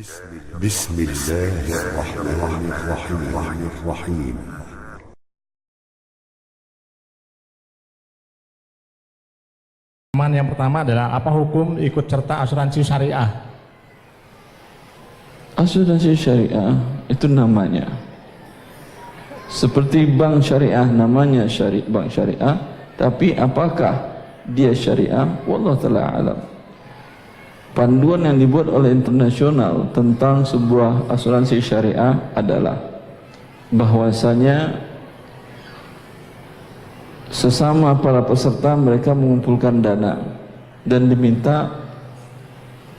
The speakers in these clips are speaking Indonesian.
بسم الله الرحمن الرحيم. Yang pertama adalah apa hukum ikut serta asuransi syariah? Asuransi syariah itu namanya seperti bank syariah, namanya bank syariah, tapi apakah dia syariah? Wallahu ta'ala alam. Panduan yang dibuat oleh internasional tentang sebuah asuransi syariah adalah bahwasanya sesama para peserta mereka mengumpulkan dana dan diminta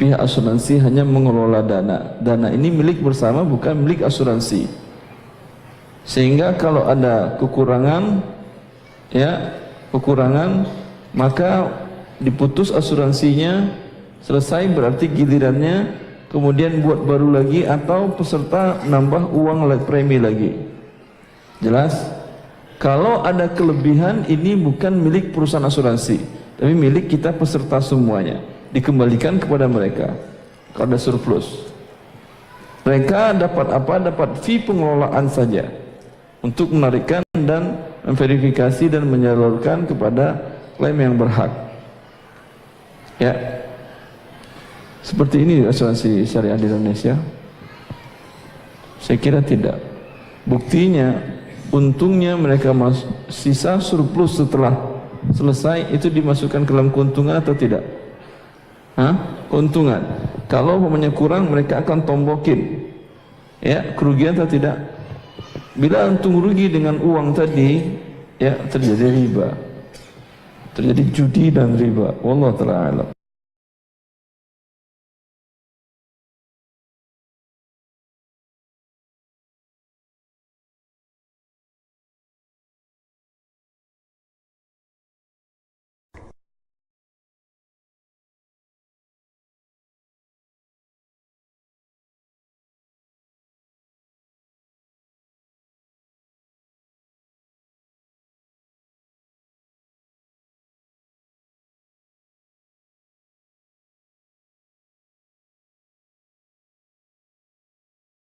pihak asuransi hanya mengelola dana. Dana ini milik bersama, bukan milik asuransi. Sehingga kalau ada kekurangan, maka diputus asuransinya, selesai berarti gilirannya kemudian buat baru lagi atau peserta nambah uang premi lagi. Jelas? Kalau ada kelebihan, ini bukan milik perusahaan asuransi, tapi milik kita peserta semuanya, dikembalikan kepada mereka. Kalau ada surplus, mereka dapat apa? Dapat fee pengelolaan saja untuk menarikkan dan memverifikasi dan menyalurkan kepada klaim yang berhak. Ya, seperti ini asuransi syariah di Indonesia? Saya kira tidak. Buktinya, untungnya mereka sisa surplus setelah selesai itu dimasukkan ke dalam keuntungan atau tidak? Keuntungan. Kalau umpamanya kurang, mereka akan tombokin. Ya, kerugian atau tidak? Bila untung rugi dengan uang tadi, ya terjadi riba, terjadi judi dan riba. Wallahu ta'ala alam.